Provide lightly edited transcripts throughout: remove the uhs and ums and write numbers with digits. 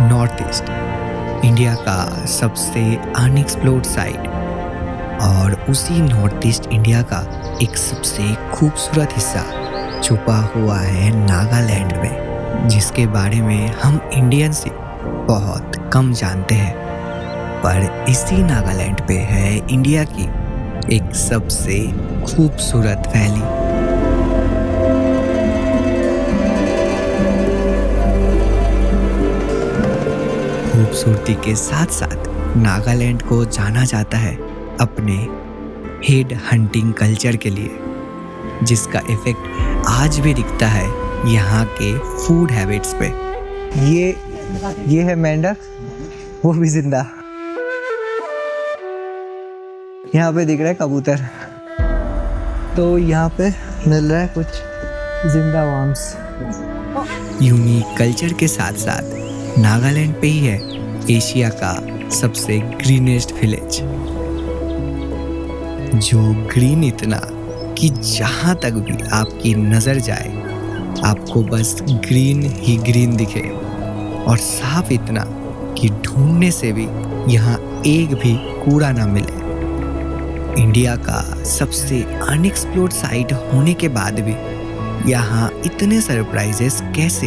North east India का सबसे unexplored side और उसी नॉर्थ ईस्ट इंडिया का एक सबसे खूबसूरत हिस्सा छुपा हुआ है नागालैंड में, जिसके बारे में हम इंडियंस ही बहुत कम जानते हैं। पर इसी नागालैंड पे है इंडिया की एक सबसे खूबसूरत वैली। खूबसूरती के साथ साथ नागालैंड को जाना जाता है अपने हेड हंटिंग कल्चर के लिए, जिसका इफेक्ट आज भी दिखता है यहाँ के फूड हैबिट्स पे। ये है मेंढक, वो भी जिंदा। यहाँ पे दिख रहा है कबूतर, तो यहाँ पे मिल रहा है कुछ जिंदा वर्म्स। यूनिक कल्चर के साथ साथ नागालैंड पे ही है एशिया का सबसे ग्रीनेस्ट विलेज, जो ग्रीन इतना कि जहां तक भी आपकी नजर जाए आपको बस ग्रीन ही ग्रीन दिखे, और साफ इतना कि ढूंढने से भी यहाँ एक भी कूड़ा ना मिले। इंडिया का सबसे अनएक्सप्लोर्ड साइट होने के बाद भी यहाँ इतने सरप्राइजेस कैसे,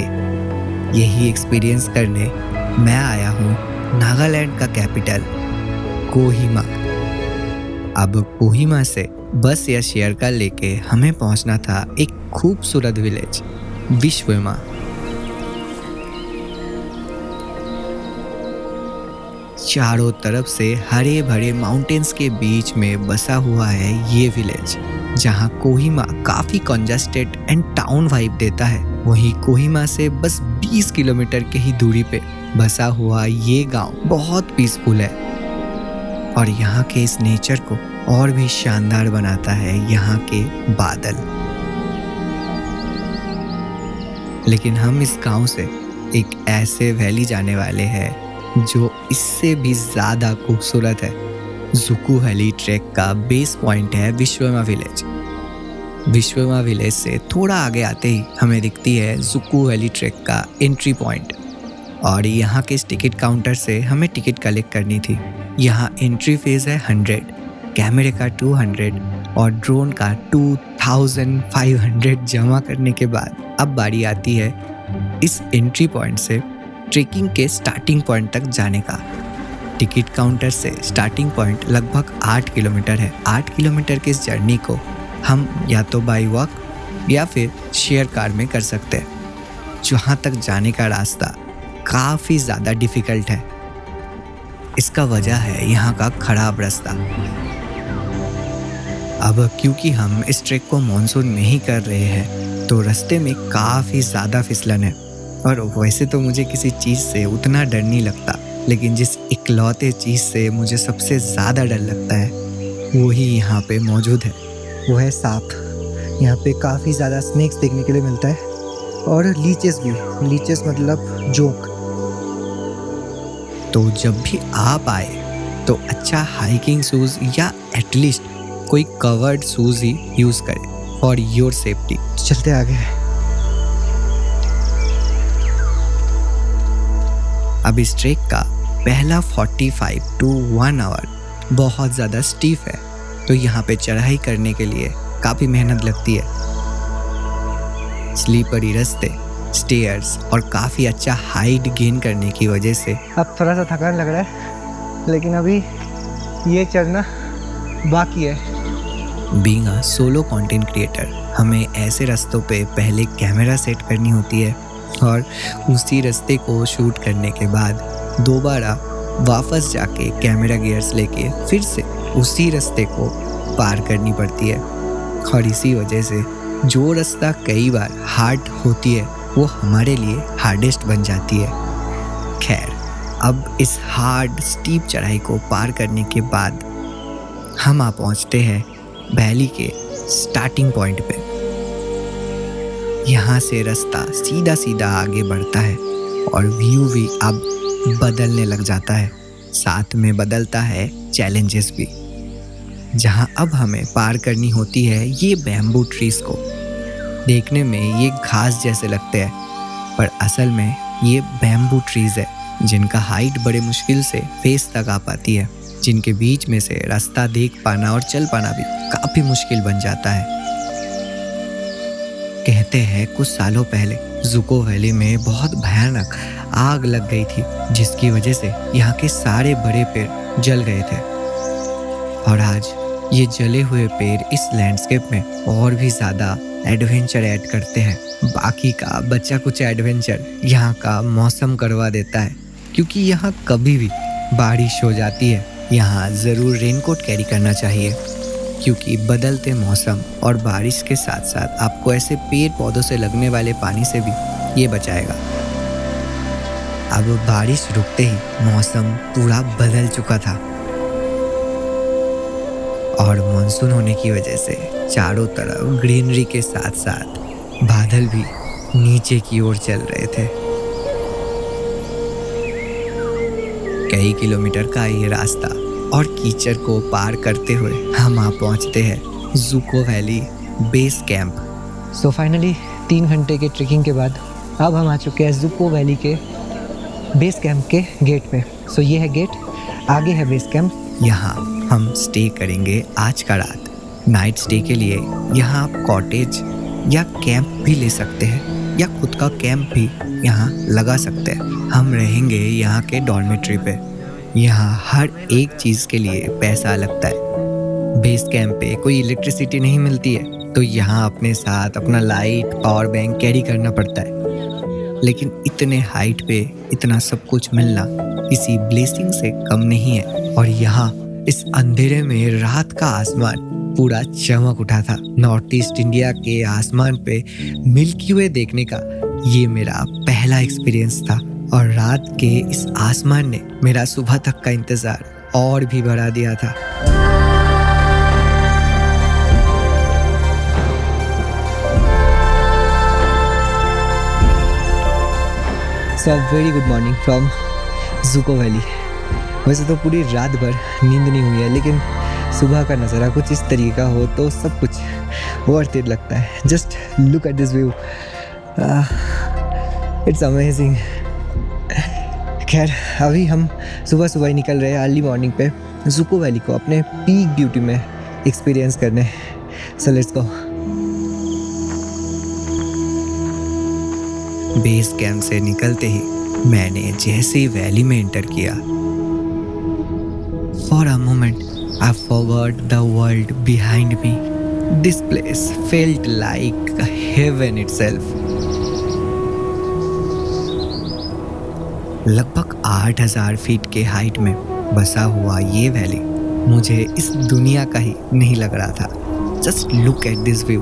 यही एक्सपीरियंस करने मैं आया हूँ नागालैंड का कैपिटल कोहिमा। अब कोहिमा से बस या शेयर कार लेके हमें पहुंचना था एक खूबसूरत विलेज विश्वमा। चारों तरफ से हरे भरे माउंटेन्स के बीच में बसा हुआ है ये विलेज, जहां कोहिमा काफी कंजस्टेड एंड टाउन वाइब देता है। वहीं कोहिमा से बस 20 किलोमीटर की ही दूरी पे बसा हुआ ये गांव बहुत पीसफुल है, और यहाँ के इस नेचर को और भी शानदार बनाता है यहाँ के बादल। लेकिन हम इस गांव से एक ऐसे वैली जाने वाले हैं जो इससे भी ज्यादा खूबसूरत है। जुकू वैली ट्रैक का बेस पॉइंट है विश्वमा विलेज। विश्वमा विलेज से थोड़ा आगे आते ही हमें दिखती है जुकू वैली ट्रैक का एंट्री पॉइंट, और यहाँ के इस टिकट काउंटर से हमें टिकट कलेक्ट करनी थी। यहाँ एंट्री फीस है 100, कैमरे का 200 और ड्रोन का 2500 जमा करने के बाद अब बारी आती है इस एंट्री पॉइंट से ट्रेकिंग के स्टार्टिंग पॉइंट तक जाने का। टिकट काउंटर से स्टार्टिंग पॉइंट लगभग 8 किलोमीटर है। 8 किलोमीटर की इस जर्नी को हम या तो बाई वॉक या फिर शेयर कार में कर सकते हैं। जहाँ तक जाने का रास्ता काफ़ी ज़्यादा डिफ़िकल्ट है। इसका वजह है यहाँ का खराब रास्ता। अब क्योंकि हम इस ट्रैक को मानसून में ही कर रहे हैं तो रास्ते में काफ़ी ज़्यादा फिसलन है, और वैसे तो मुझे किसी चीज़ से उतना डर नहीं लगता, लेकिन जिस इकलौते चीज़ से मुझे सबसे ज़्यादा डर लगता है वो ही यहाँ पे मौजूद है, वो है सांप। यहाँ पे काफ़ी ज़्यादा स्नेक्स देखने के लिए मिलता है, और लीचेस भी। लीचेस मतलब जोंक। तो जब भी आप आए तो अच्छा हाइकिंग शूज़ या एटलीस्ट कोई कवर्ड शूज़ ही यूज़ करें फॉर योर सेफ्टी। चलते आगे। अब इस ट्रैक का पहला 45 to 1 आवर बहुत ज़्यादा स्टीफ है, तो यहाँ पे चढ़ाई करने के लिए काफ़ी मेहनत लगती है। स्लीपरी रास्ते, स्टेयर्स और काफ़ी अच्छा हाइट गेन करने की वजह से अब थोड़ा सा थकान लग रहा है, लेकिन अभी ये चढ़ना बाकी है। Being a solo content creator हमें ऐसे रास्तों पे पहले कैमरा सेट करनी होती है, और उसी रास्ते को शूट करने के बाद दोबारा वापस जाके कैमरा गियर्स लेके फिर से उसी रास्ते को पार करनी पड़ती है। और इसी वजह से जो रास्ता कई बार हार्ड होती है वो हमारे लिए हार्डेस्ट बन जाती है। खैर, अब इस हार्ड स्टीप चढ़ाई को पार करने के बाद हम आ पहुँचते हैं वैली के स्टार्टिंग पॉइंट पे। यहाँ से रास्ता सीधा सीधा आगे बढ़ता है और व्यू भी अब बदलने लग जाता है। साथ में बदलता है चैलेंजेस भी, जहाँ अब हमें पार करनी होती है ये बैम्बू ट्रीज को। देखने में ये घास जैसे लगते हैं, पर असल में ये बैम्बू ट्रीज है जिनका हाइट बड़े मुश्किल से फेस तक आ पाती है, जिनके बीच में से रास्ता देख पाना और चल पाना भी काफी मुश्किल बन जाता है। कहते हैं कुछ सालों पहले जुको वैली में बहुत भयानक आग लग गई थी, जिसकी वजह से यहाँ के सारे बड़े पेड़ जल गए थे। और आज ये जले हुए पेड़ इस लैंडस्केप में और भी ज्यादा एडवेंचर ऐड करते हैं। बाकी का बच्चा कुछ एडवेंचर यहाँ का मौसम करवा देता है, क्योंकि यहाँ कभी भी बारिश हो जाती है। यहाँ ज़रूर रेनकोट कैरी करना चाहिए, क्योंकि बदलते मौसम और बारिश के साथ साथ आपको ऐसे पेड़ पौधों से लगने वाले पानी से भी ये बचाएगा। अब बारिश रुकते ही मौसम पूरा बदल चुका था और मानसून होने की वजह से चारों तरफ ग्रीनरी के साथ साथ बादल भी नीचे की ओर चल रहे थे। कई किलोमीटर का ये रास्ता और कीचड़ को पार करते हुए हम आ पहुंचते हैं Dzukou valley base camp. So finally 3 घंटे के ट्रेकिंग के बाद अब हम आ चुके हैं जुको वैली के बेस कैंप के गेट पे। सो ये है गेट, आगे है बेस कैंप। यहाँ हम स्टे करेंगे आज का रात। नाइट स्टे के लिए यहाँ आप कॉटेज या कैंप भी ले सकते हैं या खुद का कैंप भी यहाँ लगा सकते हैं। हम रहेंगे यहाँ के डॉर्मेट्री पे। यहाँ हर एक चीज़ के लिए पैसा लगता है। बेस कैंप पे कोई इलेक्ट्रिसिटी नहीं मिलती है, तो यहाँ अपने साथ अपना लाइट पावर बैंक कैरी करना पड़ता है। लेकिन इतने हाइट पे इतना सब कुछ मिलना किसी ब्लेसिंग से कम नहीं है। और यहाँ इस अंधेरे में रात का आसमान पूरा चमक उठा था। नॉर्थ ईस्ट इंडिया के आसमान पे मिल्की वे देखने का ये मेरा पहला एक्सपीरियंस था, और रात के इस आसमान ने मेरा सुबह तक का इंतजार और भी बढ़ा दिया था। So very good morning from Dzukou valley. वैसे तो पूरी रात भर नींद नहीं हुई है, लेकिन सुबह का नज़ारा कुछ इस तरीके का हो तो सब कुछ वर्थ इट लगता है। Just look at this view, it's amazing. खैर अभी हम सुबह सुबह ही निकल रहे हैं अर्ली मॉर्निंग पे जुको वैली को अपने पीक ब्यूटी में एक्सपीरियंस करने। So let's go. Base camp से निकलते ही मैंने जैसे ही वैली में एंटर किया, for a moment I forgot the world behind me. This place felt like heaven itself. लगभग 8000 फीट के हाइट में बसा हुआ ये वैली मुझे इस दुनिया का ही नहीं लग रहा था। Just look at this view.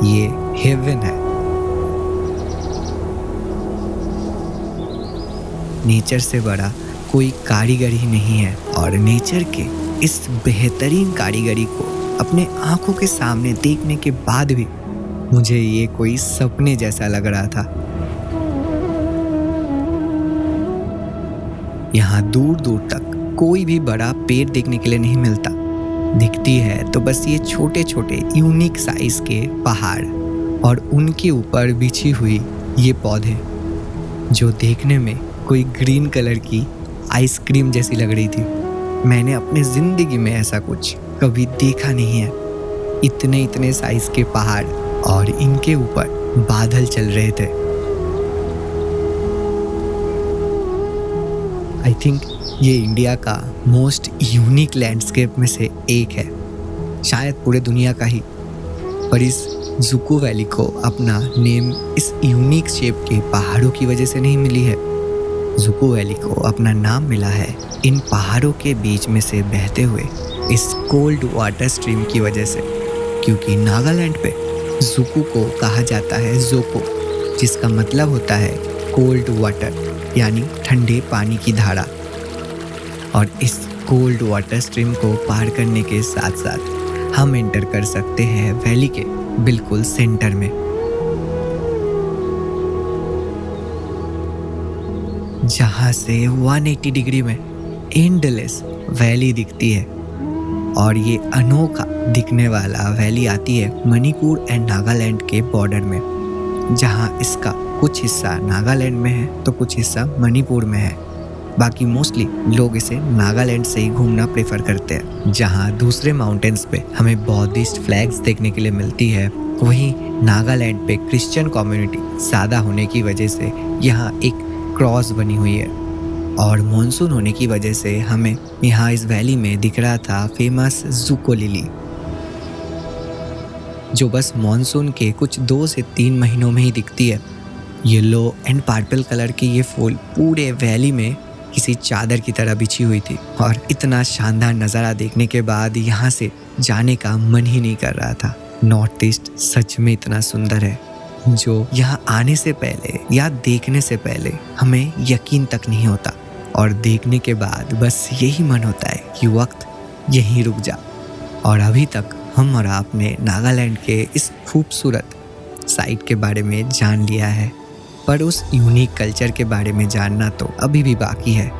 ये हेवन है। नेचर से बड़ा कोई कारीगर ही नहीं है, और नेचर के इस बेहतरीन कारीगरी को अपने आंखों के सामने देखने के बाद भी मुझे ये कोई सपने जैसा लग रहा था। यहाँ दूर दूर तक कोई भी बड़ा पेड़ देखने के लिए नहीं मिलता। दिखती है तो बस ये छोटे छोटे यूनिक साइज के पहाड़ और उनके ऊपर बिछी हुई ये पौधे, जो देखने में कोई ग्रीन कलर की आइसक्रीम जैसी लग रही थी। मैंने अपने ज़िंदगी में ऐसा कुछ कभी देखा नहीं है। इतने इतने साइज के पहाड़ और इनके ऊपर बादल चल रहे थे। आई थिंक ये इंडिया का मोस्ट यूनिक लैंडस्केप में से एक है, शायद पूरे दुनिया का ही। पर इस जुको वैली को अपना नेम इस यूनिक शेप के पहाड़ों की वजह से नहीं मिली है। जुको वैली को अपना नाम मिला है इन पहाड़ों के बीच में से बहते हुए इस कोल्ड वाटर स्ट्रीम की वजह से, क्योंकि नागालैंड पे जुको को कहा जाता है जोको, जिसका मतलब होता है कोल्ड वाटर, यानी ठंडे पानी की धारा। और इस कोल्ड वाटर स्ट्रीम को पार करने के साथ साथ हम एंटर कर सकते हैं वैली के बिल्कुल सेंटर में, जहाँ से 180 डिग्री में एंडलेस वैली दिखती है। और ये अनोखा दिखने वाला वैली आती है मणिपुर एंड नागालैंड के बॉर्डर में, जहाँ इसका कुछ हिस्सा नागालैंड में है तो कुछ हिस्सा मणिपुर में है। बाकी मोस्टली लोग इसे नागालैंड से ही घूमना प्रेफर करते हैं। जहाँ दूसरे माउंटेन्स पे हमें बौद्धिस्ट फ्लैग्स देखने के लिए मिलती है, वहीं नागालैंड पे क्रिश्चियन कम्युनिटी ज़्यादा होने की वजह से यहाँ एक क्रॉस बनी हुई है। और मॉनसून होने की वजह से हमें यहाँ इस वैली में दिख रहा था फेमस ज़ुको लिली, जो बस मॉनसून के कुछ 2 से 3 महीनों में ही दिखती है। येलो एंड पर्पल कलर की ये फूल पूरे वैली में किसी चादर की तरह बिछी हुई थी और इतना शानदार नज़ारा देखने के बाद यहाँ से जाने का मन ही नहीं कर रहा था। नॉर्थ ईस्ट सच में इतना सुंदर है, जो यहाँ आने से पहले या देखने से पहले हमें यकीन तक नहीं होता, और देखने के बाद बस यही मन होता है कि वक्त यहीं रुक जा। और अभी तक हम और आपने नागालैंड के इस खूबसूरत साइट के बारे में जान लिया है, पर उस यूनिक कल्चर के बारे में जानना तो अभी भी बाकी है,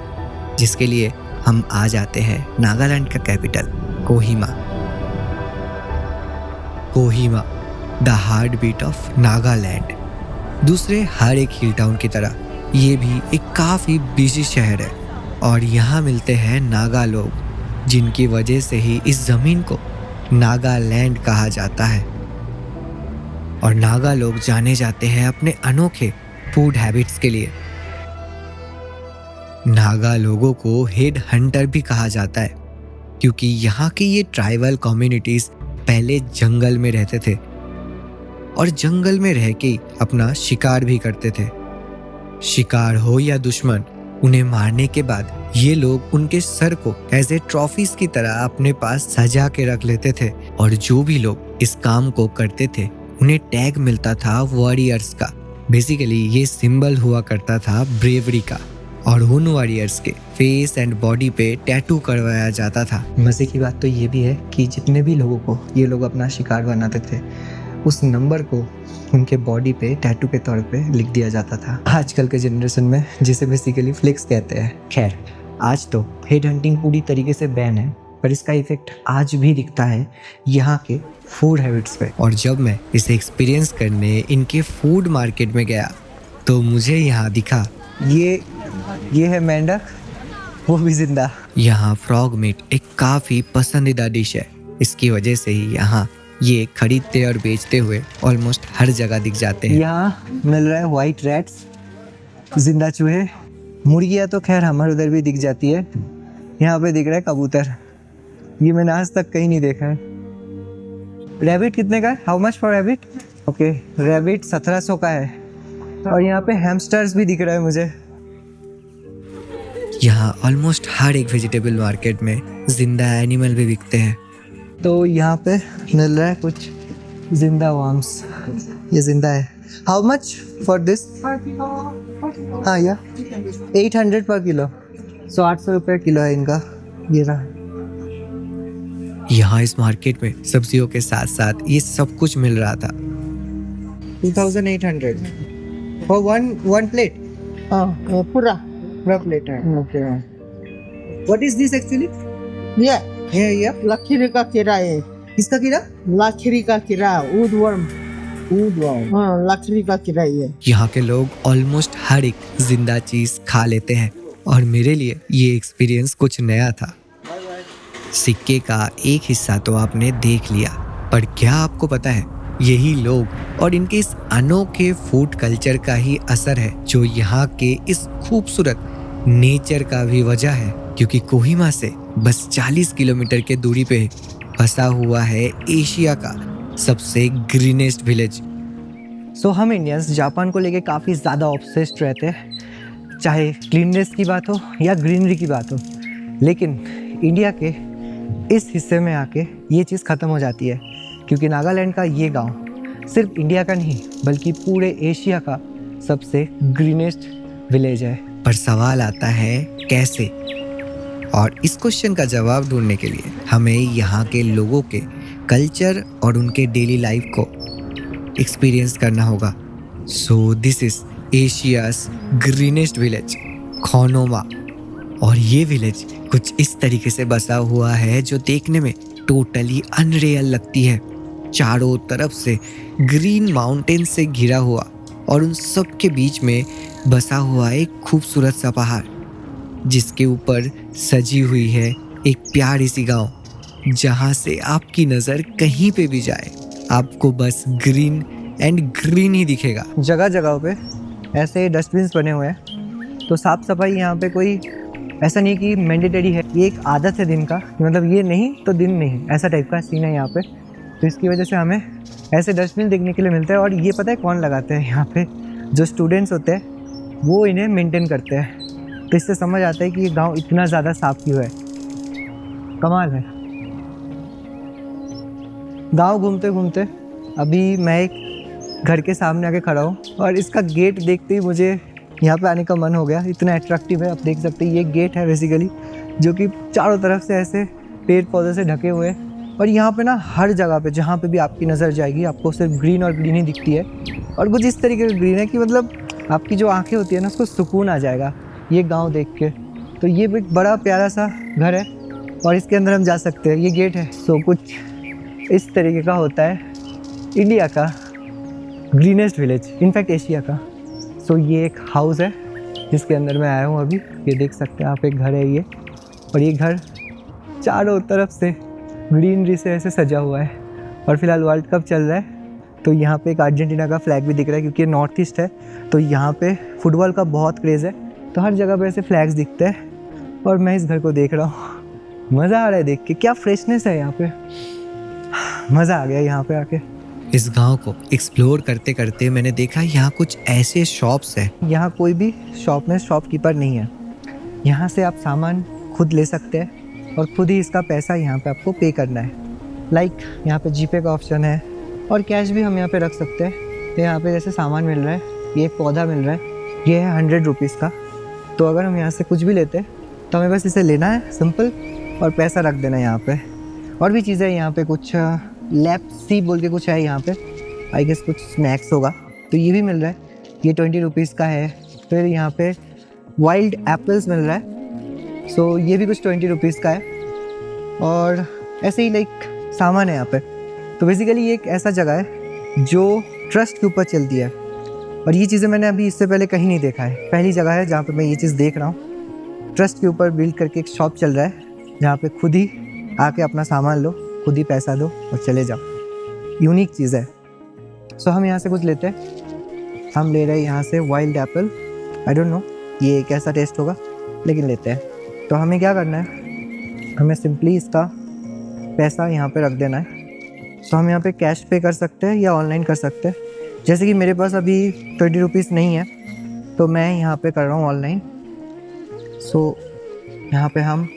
जिसके लिए हम आ जाते हैं नागालैंड का capital Kohima. Kohima, the heartbeat of Nagaland. दूसरे हर एक हिल टाउन की तरह ये भी एक काफ़ी बिजी शहर है, और यहाँ मिलते हैं नागा लोग, जिनकी वजह से ही इस ज़मीन को नागालैंड कहा जाता है। और नागा लोग जाने जाते हैं अपने अनोखे फूड हैबिट्स के लिए। नागा लोगों को हेड हंटर भी कहा जाता है, क्योंकि यहाँ की ये ट्राइबल कम्युनिटीज पहले जंगल में रहते थे और जंगल में रह के अपना शिकार भी करते थे। शिकार हो या दुश्मन, उन्हें मारने के बाद ये लोग उनके सर को एज ए ट्रॉफीज की तरह अपने पास सजा के रख लेते थे, और जो भी लोग इस काम को करते थे उन्हें टैग मिलता था वॉरियर्स का। बेसिकली ये सिंबल हुआ करता था ब्रेवरी का, और उन वॉरियर्स के फेस एंड बॉडी पे टैटू करवाया जाता था। मज़े की बात तो ये भी है कि जितने भी लोगों को ये लोग अपना शिकार बनाते थे, उस नंबर को उनके बॉडी पे टैटू के तौर पे लिख दिया जाता था। आजकल के जनरेशन में जिसे बेसिकली फ्लिक्स कहते हैं। खैर, आज तो हेड हंटिंग पूरी तरीके से बैन है, पर इसका इफेक्ट आज भी दिखता है यहाँ के फूड हैबिट्स पे। और जब मैं इसे एक्सपीरियंस करने इनके फूड मार्केट में गया, तो मुझे यहाँ दिखा ये है मेंढक, वो भी जिंदा। यहाँ फ्रॉग मीट एक काफ़ी पसंदीदा डिश है। इसकी वजह से ही यहाँ ये खरीदते और बेचते हुए ऑलमोस्ट हर जगह दिख जाते हैं। यहाँ मिल रहा है वाइट रैट्स, जिंदा चूहे। मुर्गियाँ तो खैर हमारे उधर भी दिख जाती है। यहाँ पे दिख रहा है कबूतर, ये मैंने आज तक कहीं नहीं देखा है। रैबिट कितने का है? How much for rabbit? Okay, rabbit 1700 का है। और यहाँ पे हैमस्टर्स भी दिख रहा है मुझे। यहाँ ऑलमोस्ट हर एक वेजिटेबल मार्केट में जिंदा एनिमल भी बिकते हैं। तो यहाँ पे मिल रहा है कुछ जिंदा वर्म्स, ये जिंदा है। How much for this? हाँ या 800 पर किलो, 800 रुपये किलो है इनका। ये रहा। यहाँ इस मार्केट में सब्जियों के साथ साथ ये सब कुछ मिल रहा था। 2800 for one plate. पूरा plate है। Okay. What is this actually? ये लकीरी का कीड़ा है। किसका कीड़ा? लकीरी का कीड़ा, वुडवर्म। हाँ, लकीरी का कीड़ा ये। यहाँ के लोग ऑलमोस्ट हर एक जिंदा चीज खा लेते हैं, और मेरे लिए ये एक्सपीरियंस कुछ नया था। सिक्के का एक हिस्सा तो आपने देख लिया, पर क्या आपको पता है यही लोग और इनके इस अनोखे फूड कल्चर का ही असर है जो यहाँ के इस खूबसूरत नेचर का भी वजह है, क्योंकि कोहिमा से बस 40 किलोमीटर के दूरी पे बसा हुआ है एशिया का सबसे ग्रीनेस्ट विलेज। सो हम इंडियंस जापान को लेके काफ़ी ज़्यादा ऑब्सेस्ड रहते हैं, चाहे क्लीननेस की बात हो या ग्रीनरी की बात हो। लेकिन इंडिया के इस हिस्से में आके ये चीज़ ख़त्म हो जाती है, क्योंकि नागालैंड का ये गांव सिर्फ इंडिया का नहीं बल्कि पूरे एशिया का सबसे ग्रीनेस्ट विलेज है। पर सवाल आता है कैसे, और इस क्वेश्चन का जवाब ढूंढने के लिए हमें यहाँ के लोगों के कल्चर और उनके डेली लाइफ को एक्सपीरियंस करना होगा। So this is Asia's greenest village, Khonoma. और ये विलेज कुछ इस तरीके से बसा हुआ है जो देखने में टोटली अनरियल लगती है। चारों तरफ से ग्रीन माउंटेन से घिरा हुआ, और उन सब के बीच में बसा हुआ एक खूबसूरत सा पहाड़ जिसके ऊपर सजी हुई है एक प्यारी सी गांव जहां से आपकी नज़र कहीं पे भी जाए आपको बस ग्रीन एंड ग्रीन ही दिखेगा। जगह जगह पे ऐसे डस्टबिन बने हुए हैं, तो साफ़ सफाई यहाँ पे कोई ऐसा नहीं कि मैंडेटरी है, ये एक आदत है दिन का, मतलब ये नहीं तो दिन नहीं, ऐसा टाइप का सीन है यहाँ पे। तो इसकी वजह से हमें ऐसे डस्टबिन देखने के लिए मिलता है। और ये पता है कौन लगाते हैं यहाँ पे? जो स्टूडेंट्स होते हैं वो इन्हें मेंटेन करते हैं। तो इससे समझ आता है कि ये गांव इतना ज़्यादा साफ क्यों है। कमाल है। गांव घूमते घूमते अभी मैं एक घर के सामने आके खड़ा हूँ और इसका गेट देखते ही मुझे यहाँ पे आने का मन हो गया। इतना अट्रैक्टिव है, आप देख सकते हैं। ये गेट है बेसिकली जो कि चारों तरफ से ऐसे पेड़ पौधे से ढके हुए हैं। और यहाँ पे ना हर जगह पे जहाँ पे भी आपकी नज़र जाएगी आपको सिर्फ ग्रीन और ग्रीन ही दिखती है। और कुछ इस तरीके का ग्रीन है कि मतलब आपकी जो आंखें होती है ना उसको सुकून आ जाएगा ये गांव देख के। तो ये एक बड़ा प्यारा सा घर है और इसके अंदर हम जा सकते हैं। ये गेट है। सो कुछ इस तरीके का होता है इंडिया का ग्रीनेस्ट विलेज, इनफैक्ट एशिया का। सो ये एक हाउस है जिसके अंदर मैं आया हूँ अभी। ये देख सकते हैं आप, एक घर है ये। और ये घर चारों तरफ से ग्रीनरी से ऐसे सजा हुआ है। और फिलहाल वर्ल्ड कप चल रहा है तो यहाँ पे एक अर्जेंटीना का फ्लैग भी दिख रहा है क्योंकि ये नॉर्थ ईस्ट है। तो यहाँ पे फुटबॉल का बहुत क्रेज़ है, तो हर जगह पे ऐसे फ्लैग्स दिखते हैं। और मैं इस घर को देख रहा हूँ, मज़ा आ रहा है देख के। क्या फ्रेशनेस है यहाँ पे, मज़ा आ गया यहाँ पे आके। इस गांव को एक्सप्लोर करते करते मैंने देखा यहाँ कुछ ऐसे शॉप्स हैं। यहाँ कोई भी शॉप में शॉपकीपर नहीं है। यहाँ से आप सामान खुद ले सकते हैं और खुद ही इसका पैसा यहाँ पे आपको पे करना है। लाइक यहाँ पे जीपे का ऑप्शन है और कैश भी हम यहाँ पे रख सकते हैं। तो यहाँ पे जैसे सामान मिल रहा है, ये एक पौधा मिल रहा है, ये है 100 रुपीज़ का। तो अगर हम यहाँ से कुछ भी लेते हैं तो हमें बस इसे लेना है सिंपल और पैसा रख देना है यहाँ पे। और भी चीज़ें यहाँ पे कुछ लैप्सी बोल के कुछ है यहाँ पे, आई गेस कुछ स्नैक्स होगा। तो ये भी मिल रहा है, ये 20 रुपीज़ का है। फिर यहाँ पे वाइल्ड एप्पल्स मिल रहा है, सो ये भी कुछ 20 रुपीज़ का है। और ऐसे ही लाइक सामान है यहाँ पे। तो बेसिकली ये एक ऐसा जगह है जो ट्रस्ट के ऊपर चलती है। और ये चीज़ें मैंने अभी इससे पहले कहीं नहीं देखा है, पहली जगह है जहाँ पे मैं ये चीज़ देख रहा हूँ। ट्रस्ट के ऊपर बिल्ड करके एक शॉप चल रहा है जहाँ पे खुद ही आके अपना सामान लो, खुद ही पैसा दो और चले जाओ। यूनिक चीज़ है। सो हम यहाँ से कुछ लेते हैं। हम ले रहे हैं यहाँ से wild Apple. I don't know ये कैसा टेस्ट होगा, लेकिन लेते हैं। तो हमें क्या करना है, हमें सिंपली इसका पैसा यहाँ पे रख देना है। सो हम यहाँ पे कैश पे कर सकते हैं या ऑनलाइन कर सकते हैं। जैसे कि मेरे पास अभी 20 रुपीज़ नहीं है तो मैं यहाँ पे कर रहा हूँ ऑनलाइन। सो यहाँ पे हम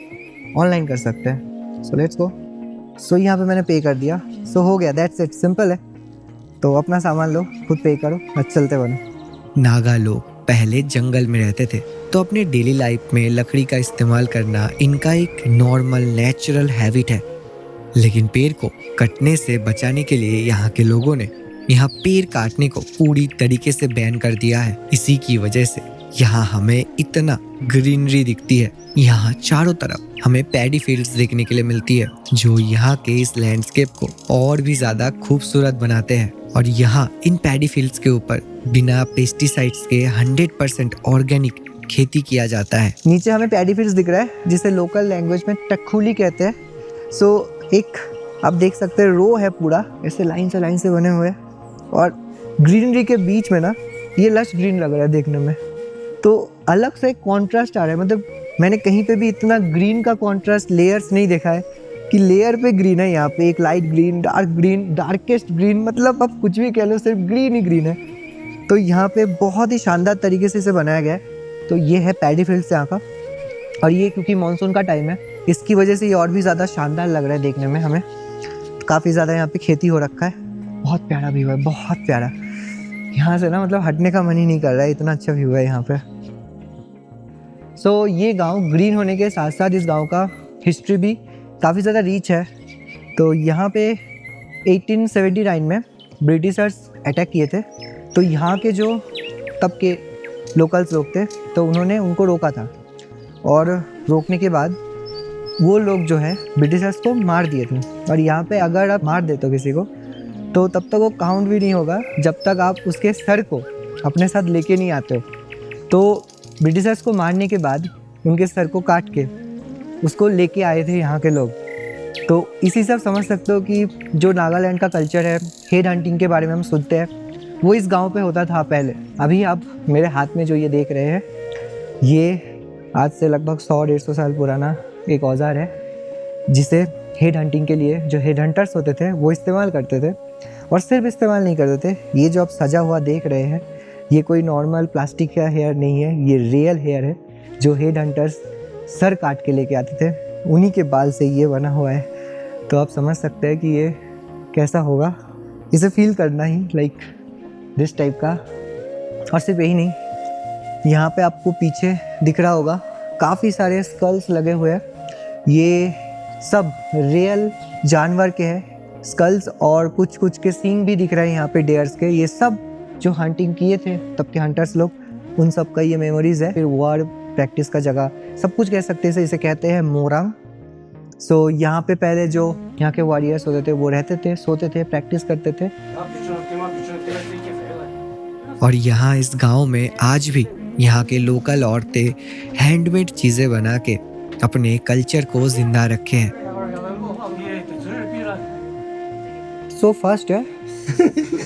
ऑनलाइन कर सकते हैं। So let's go. सो यहाँ पे मैंने पे कर दिया। सो हो गया, दैट्स इट, सिंपल है। तो अपना सामान लो, खुद पे करो और चलते बनो। नागा लोग पहले जंगल में रहते थे तो अपने डेली लाइफ में लकड़ी का इस्तेमाल करना इनका एक नॉर्मल नेचुरल हैबिट है। लेकिन पेड़ को कटने से बचाने के लिए यहाँ के लोगों ने यहाँ पेड़ काटने को पूरी तरीके से बैन कर दिया है। इसी की वजह से यहाँ हमें इतना ग्रीनरी दिखती है। यहाँ चारों तरफ हमें पैडी फील्ड्स देखने के लिए मिलती है जो यहाँ के इस लैंडस्केप को और भी ज्यादा खूबसूरत बनाते हैं। और यहाँ इन पैडी फील्ड्स के ऊपर बिना पेस्टिसाइड्स के 100% ऑर्गेनिक खेती किया जाता है। नीचे हमें पैडी फील्ड्स दिख रहा है जिसे लोकल लैंग्वेज में टखुली कहते हैं। सो एक आप देख सकते हैं रो है पूरा ऐसे लाइन से बने हुए और ग्रीनरी के बीच में ना ये लश ग्रीन लग रहा है देखने में। तो अलग से एक कॉन्ट्रास्ट आ रहा है। मतलब मैंने कहीं पे भी इतना ग्रीन का कॉन्ट्रास्ट लेयर्स नहीं देखा है कि लेयर पे ग्रीन है। यहाँ पे एक light green, dark green, darkest green, मतलब आप कुछ भी कह लो सिर्फ ग्रीन ही ग्रीन है। तो यहाँ पे बहुत ही शानदार तरीके से इसे बनाया गया है। तो ये है पैडी फील्ड्स यहाँ का। और ये क्योंकि मानसून का टाइम है इसकी वजह से ये और भी ज़्यादा शानदार लग रहा है देखने में हमें। काफ़ी ज़्यादा यहाँ पे खेती हो रखा है। बहुत प्यारा व्यू है, बहुत प्यारा। यहाँ से ना मतलब हटने का मन ही नहीं कर रहा है, इतना अच्छा व्यू है यहाँ पे। सो ये गांव ग्रीन होने के साथ साथ इस गांव का हिस्ट्री भी काफ़ी ज़्यादा रीच है। तो यहाँ पे 1879 में ब्रिटिशर्स अटैक किए थे। तो यहाँ के जो तब के लोकल्स लोग थे तो उन्होंने उनको रोका था। और रोकने के बाद वो लोग जो है ब्रिटिशर्स को मार दिए थे। और यहाँ पे अगर आप मार देते हो किसी को तो तब तक वो काउंट भी नहीं होगा जब तक आप उसके सर को अपने साथ लेके नहीं आते हो। तो ब्रिटिशर्स को मारने के बाद उनके सर को काट के उसको लेके आए थे यहाँ के लोग। तो इसी से आप समझ सकते हो कि जो नागालैंड का कल्चर है, हेड हंटिंग के बारे में हम सुनते हैं, वो इस गांव पे होता था पहले। अभी आप मेरे हाथ में जो ये देख रहे हैं, ये आज से लगभग 100-150 साल पुराना एक औजार है जिसे हेड हंटिंग के लिए जो हेड हंटर्स होते थे वो इस्तेमाल करते थे। और सिर्फ इस्तेमाल नहीं करते थे, ये जो आप सजा हुआ देख रहे हैं ये कोई नॉर्मल प्लास्टिक का हेयर नहीं है, ये रियल हेयर है जो हेड हंटर्स सर काट के लेके आते थे, उन्हीं के बाल से ये बना हुआ है। तो आप समझ सकते हैं कि ये कैसा होगा, इसे फील करना ही लाइक दिस टाइप का। और सिर्फ यही नहीं, यहाँ पे आपको पीछे दिख रहा होगा काफ़ी सारे स्कल्स लगे हुए हैं, ये सब रियल जानवर के हैं स्कल्स, और कुछ कुछ के सींग भी दिख रहे हैं यहाँ पे डेयर्स के। ये सब जो हंटिंग किए थे तब के हंटर्स लोग, उन सब का ये मेमोरीज है। फिर वॉर प्रैक्टिस का जगह सब कुछ कह सकते हैं, इसे कहते हैं मोरांग। सो यहाँ पे पहले जो यहाँ के वॉरियर्स होते थे वो रहते थे, सोते थे, प्रैक्टिस करते थे। और यहाँ इस गांव में आज भी यहाँ के लोकल औरतें हैंडमेड चीज़ें बना के अपने कल्चर को जिंदा रखे हैं। सो फास्ट है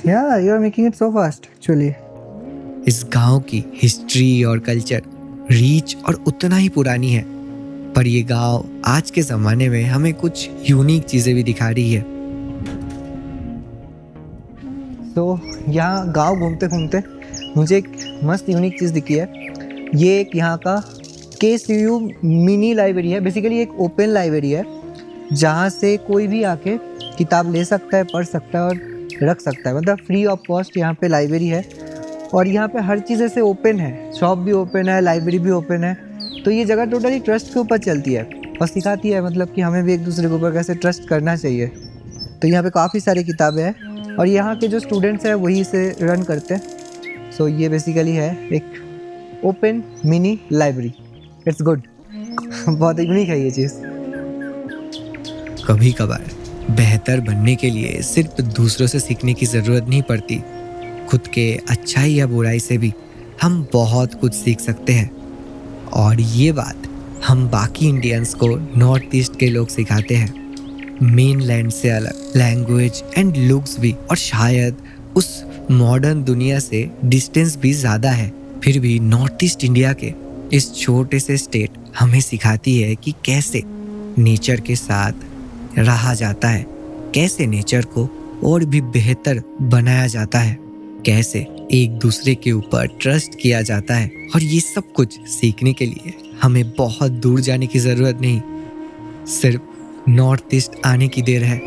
या you are making it so fast actually. इस गांव की हिस्ट्री और कल्चर रीच और उतना ही पुरानी है, पर ये गांव आज के ज़माने में हमें कुछ यूनिक चीज़ें भी दिखा रही है। तो यहाँ गांव घूमते घूमते मुझे एक मस्त यूनिक चीज़ दिखी है। ये एक यहाँ का KCU मिनी लाइब्रेरी है। बेसिकली एक ओपन लाइब्रेरी है जहाँ से कोई भी आके किताब ले सकता है, पढ़ सकता है और रख सकता है। मतलब फ्री ऑफ कॉस्ट यहाँ पे लाइब्रेरी है। और यहाँ पे हर चीज़ ऐसे ओपन है, शॉप भी ओपन है, लाइब्रेरी भी ओपन है। तो ये जगह टोटली ट्रस्ट के ऊपर चलती है और सिखाती है मतलब कि हमें भी एक दूसरे के ऊपर कैसे ट्रस्ट करना चाहिए। तो यहाँ पे काफ़ी सारी किताबें हैं और यहाँ के जो स्टूडेंट्स हैं वही इसे रन करते हैं। सो ये बेसिकली है एक open mini library. It's good बहुत यूनिक है ये चीज़। कभी कभार बेहतर बनने के लिए सिर्फ दूसरों से सीखने की ज़रूरत नहीं पड़ती, खुद के अच्छाई या बुराई से भी हम बहुत कुछ सीख सकते हैं। और ये बात हम बाकी इंडियंस को नॉर्थ ईस्ट के लोग सिखाते हैं। मेन लैंड से अलग लैंग्वेज एंड लुक्स भी, और शायद उस मॉडर्न दुनिया से डिस्टेंस भी ज़्यादा है, फिर भी नॉर्थ ईस्ट इंडिया के इस छोटे से स्टेट हमें सिखाती है कि कैसे नेचर के साथ रहा जाता है, कैसे नेचर को और भी बेहतर बनाया जाता है, कैसे एक दूसरे के ऊपर ट्रस्ट किया जाता है। और ये सब कुछ सीखने के लिए हमें बहुत दूर जाने की ज़रूरत नहीं, सिर्फ नॉर्थ ईस्ट आने की देर है।